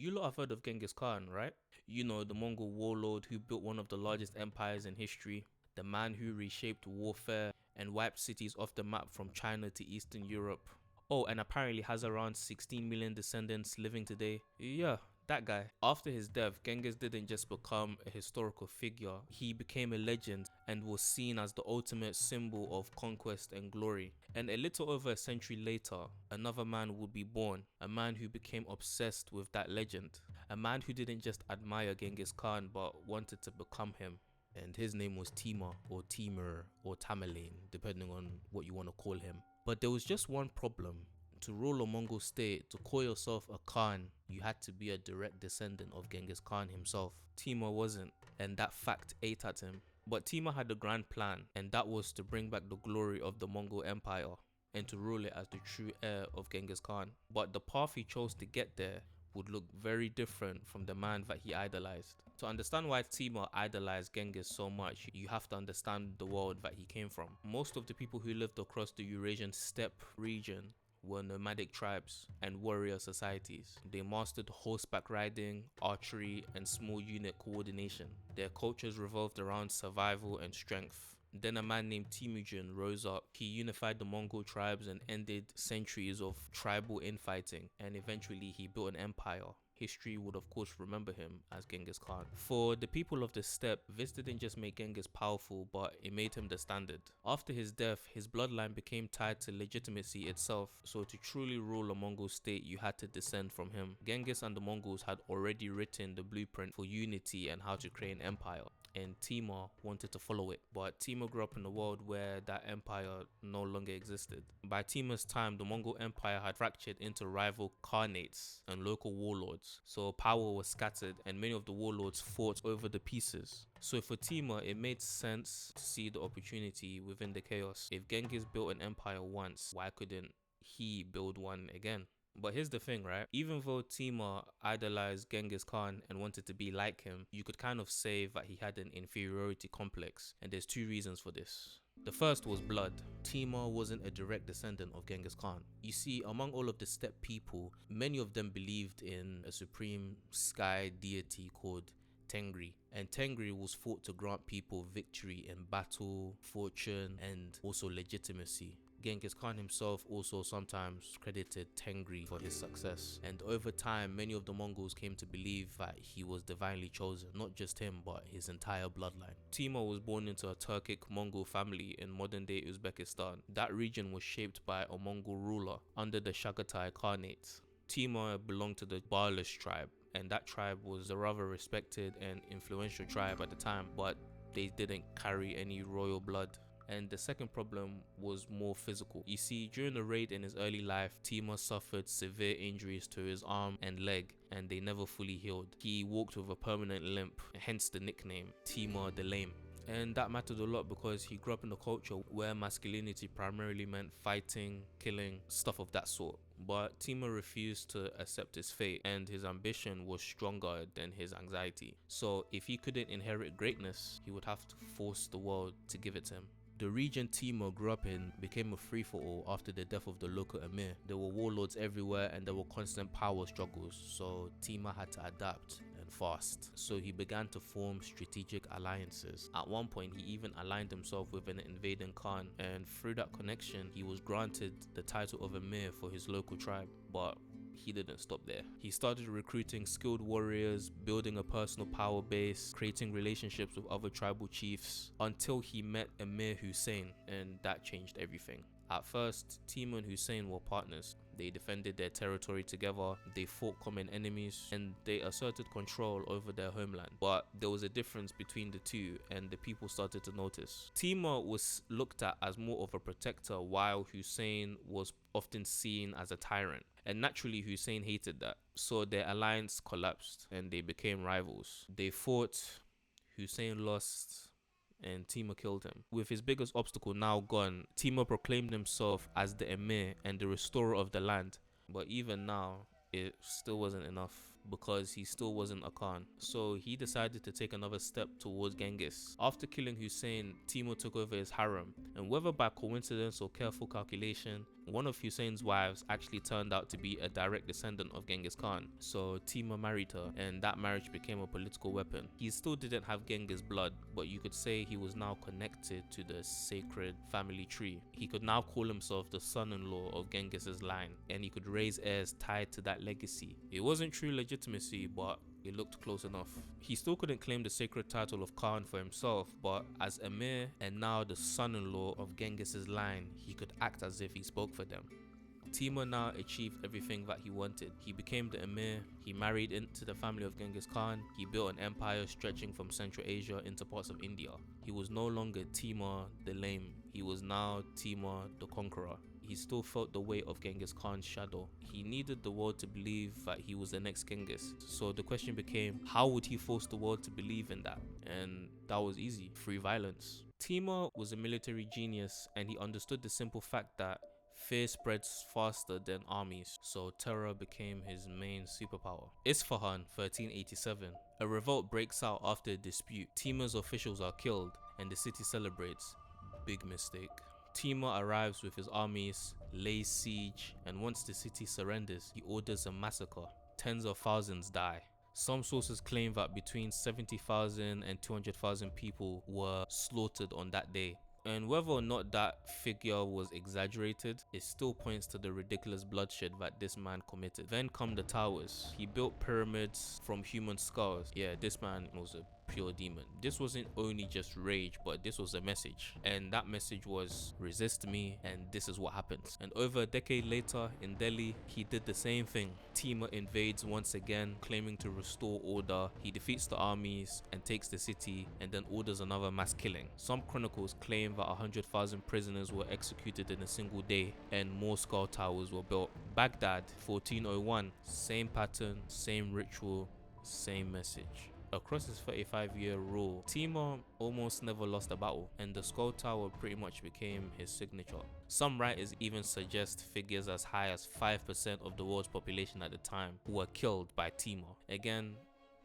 You lot have heard of Genghis Khan, right? You know, the Mongol warlord who built one of the largest empires in history, the man who reshaped warfare and wiped cities off the map from China to Eastern Europe. Oh, and apparently has around 16 million descendants living today. Yeah, that guy. After his death, Genghis didn't just become a historical figure, he became a legend and was seen as the ultimate symbol of conquest and glory. And a little over a century later, another man would be born, a man who became obsessed with that legend, a man who didn't just admire Genghis Khan but wanted to become him. And his name was Timur or Tamerlane, depending on what you want to call him. But there was just one problem. To rule a Mongol state, to call yourself a Khan, you had to be a direct descendant of Genghis Khan himself. Timur wasn't, and that fact ate at him. But Timur had a grand plan, and that was to bring back the glory of the Mongol Empire and to rule it as the true heir of Genghis Khan. But the path he chose to get there would look very different from the man that he idolized. To understand why Timur idolized Genghis so much, you have to understand the world that he came from. Most of the people who lived across the Eurasian steppe region were nomadic tribes and warrior societies. They mastered horseback riding, archery, and small unit coordination. Their cultures revolved around survival and strength. Then a man named Temujin rose up. He unified the Mongol tribes and ended centuries of tribal infighting, and eventually he built an empire. History would of course remember him as Genghis Khan. For the people of the steppe, this didn't just make Genghis powerful, but it made him the standard. After his death, his bloodline became tied to legitimacy itself, so to truly rule a Mongol state, you had to descend from him. Genghis and the Mongols had already written the blueprint for unity and how to create an empire, and Timur wanted to follow it. But Timur grew up in a world where that empire no longer existed. By Timur's time, the Mongol Empire had fractured into rival khanates and local warlords. So power was scattered and many of the warlords fought over the pieces. So for Timur, it made sense to see the opportunity within the chaos. If Genghis built an empire once, why couldn't he build one again? But here's the thing, right? Even though Timur idolized Genghis Khan and wanted to be like him, you could kind of say that he had an inferiority complex. And there's two reasons for this. The first was blood. Timur wasn't a direct descendant of Genghis Khan. You see, among all of the steppe people, many of them believed in a supreme sky deity called Tengri. And Tengri was thought to grant people victory in battle, fortune, and also legitimacy. Genghis Khan himself also sometimes credited Tengri for his success, and over time many of the Mongols came to believe that he was divinely chosen, not just him but his entire bloodline. Timur was born into a Turkic Mongol family in modern day Uzbekistan. That region was shaped by a Mongol ruler under the Chagatai Khanate. Timur belonged to the Barlish tribe, and that tribe was a rather respected and influential tribe at the time, but they didn't carry any royal blood. And the second problem was more physical. You see, during the raid in his early life, Timur suffered severe injuries to his arm and leg, and they never fully healed. He walked with a permanent limp, hence the nickname Timur the Lame. And that mattered a lot because he grew up in a culture where masculinity primarily meant fighting, killing, stuff of that sort. But Timur refused to accept his fate, and his ambition was stronger than his anxiety. So if he couldn't inherit greatness, he would have to force the world to give it to him. The region Timur grew up in became a free-for-all after the death of the local emir. There were warlords everywhere and there were constant power struggles, so Timur had to adapt and fast. So he began to form strategic alliances. At one point, he even aligned himself with an invading Khan, and through that connection, he was granted the title of emir for his local tribe. But he didn't stop there. He started recruiting skilled warriors, building a personal power base, creating relationships with other tribal chiefs, until he met Emir Hussein, and that changed everything. At first, Timur and Hussein were partners. They defended their territory together, they fought common enemies, and they asserted control over their homeland. But there was a difference between the two, and the people started to notice. Timur was looked at as more of a protector, while Hussein was often seen as a tyrant. And naturally, Hussein hated that. So their alliance collapsed, and they became rivals. They fought, Hussein lost, and Timur killed him. With his biggest obstacle now gone, Timur proclaimed himself as the emir and the restorer of the land. But even now, it still wasn't enough. because he still wasn't a Khan. So he decided to take another step towards Genghis. After killing Hussein, Timur took over his harem, and whether by coincidence or careful calculation, one of Hussein's wives actually turned out to be a direct descendant of Genghis Khan. So Timur married her, and that marriage became a political weapon. He still didn't have Genghis blood, but you could say he was now connected to the sacred family tree. He could now call himself the son-in-law of Genghis's line, and he could raise heirs tied to that legacy. It wasn't true legitimacy, but it looked close enough. He still couldn't claim the sacred title of Khan for himself, but as Emir and now the son-in-law of Genghis's line, he could act as if he spoke for them. Timur now achieved everything that he wanted. He became the Emir, he married into the family of Genghis Khan, he built an empire stretching from Central Asia into parts of India. He was no longer Timur the Lame, he was now Timur the Conqueror. He still felt the weight of Genghis Khan's shadow. He needed the world to believe that he was the next Genghis. So the question became, how would he force the world to believe in that? And that was easy, through violence. Timur was a military genius, and he understood the simple fact that fear spreads faster than armies, so terror became his main superpower. Isfahan, 1387. A revolt breaks out after a dispute. Timur's officials are killed, and the city celebrates. Big mistake. Timur arrives with his armies, lays siege, and once the city surrenders, he orders a massacre. Tens of thousands die. Some sources claim that between 70,000 and 200,000 people were slaughtered on that day. And whether or not that figure was exaggerated, it still points to the ridiculous bloodshed that this man committed. Then come the towers. He built pyramids from human skulls. Yeah, this man was a pure demon. This wasn't only just rage, but this was a message, and that message was, resist me and this is what happens. And over a decade later in Delhi, he did the same thing. Timur invades once again, claiming to restore order. He defeats the armies and takes the city, and then orders another mass killing. Some chronicles claim that 100,000 prisoners were executed in a single day, and more skull towers were built. Baghdad, 1401, same pattern, same ritual, same message. Across his 35-year rule, Timur almost never lost a battle, and the skull tower pretty much became his signature. Some writers even suggest figures as high as 5% of the world's population at the time were killed by Timur. Again,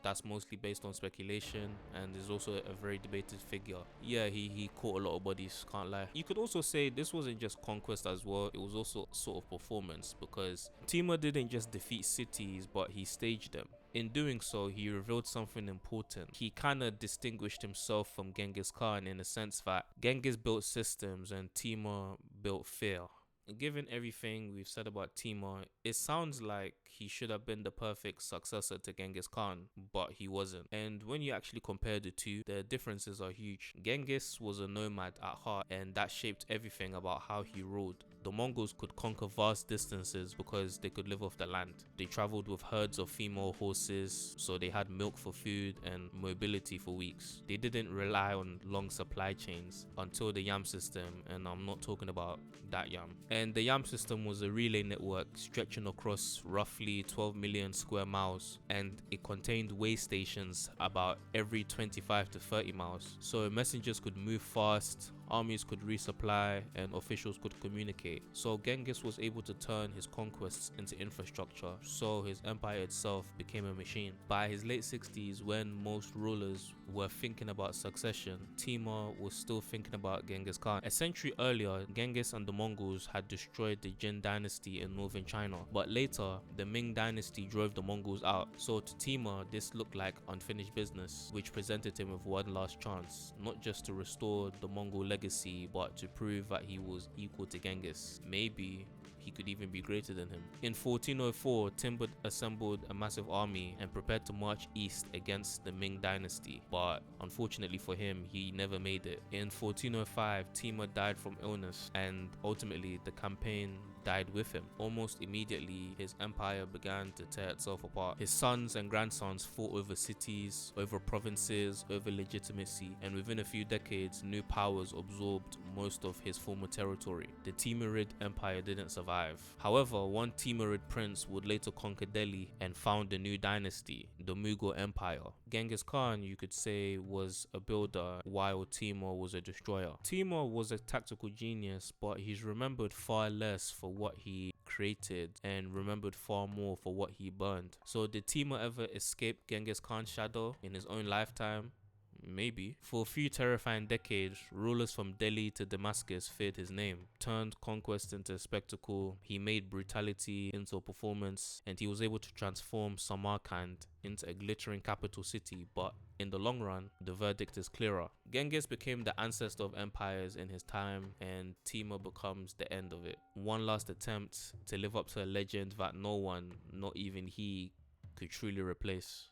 that's mostly based on speculation, and is also a very debated figure. Yeah, he caught a lot of bodies, can't lie. You could also say this wasn't just conquest as well, it was also sort of performance, because Timur didn't just defeat cities, but he staged them. In doing so, he revealed something important. He kind of distinguished himself from Genghis Khan in the sense that Genghis built systems and Timur built fear. Given everything we've said about Timur, it sounds like he should have been the perfect successor to Genghis Khan, but he wasn't. And when you actually compare the two, the differences are huge. Genghis was a nomad at heart, and that shaped everything about how he ruled. The Mongols could conquer vast distances because they could live off the land. They traveled with herds of female horses, so they had milk for food and mobility for weeks. They didn't rely on long supply chains until the yam system, and I'm not talking about that yam. And the yam system was a relay network stretching across roughly 12 million square miles, and it contained way stations about every 25 to 30 miles. So messengers could move fast, armies could resupply, and officials could communicate. So Genghis was able to turn his conquests into infrastructure, so his empire itself became a machine. By his late 60s, when most rulers were thinking about succession, Timur was still thinking about Genghis Khan. A century earlier, Genghis and the Mongols had destroyed the Jin dynasty in northern China, but later the Ming dynasty drove the Mongols out. So to Timur, this looked like unfinished business, which presented him with one last chance, not just to restore the Mongol legacy, but to prove that he was equal to Genghis. Maybe he could even be greater than him. In 1404, Timur assembled a massive army and prepared to march east against the Ming dynasty, but unfortunately for him, he never made it. In 1405, Timur died from illness, and ultimately the campaign died with him. Almost immediately, his empire began to tear itself apart. His sons and grandsons fought over cities, over provinces, over legitimacy, and within a few decades, new powers absorbed most of his former territory. The Timurid Empire didn't survive. However, one Timurid prince would later conquer Delhi and found a new dynasty, the Mughal Empire. Genghis Khan, you could say, was a builder, while Timur was a destroyer. Timur was a tactical genius, but he's remembered far less for for what he created and remembered far more for what he burned. So did Timur ever escape Genghis Khan's shadow in his own lifetime? Maybe. For a few terrifying decades, rulers from Delhi to Damascus feared his name. Turned conquest into a spectacle, he made brutality into a performance, and he was able to transform Samarkand into a glittering capital city. But in the long run, the verdict is clearer. Genghis became the ancestor of empires in his time, and Timur becomes the end of it. One last attempt to live up to a legend that no one, not even he, could truly replace.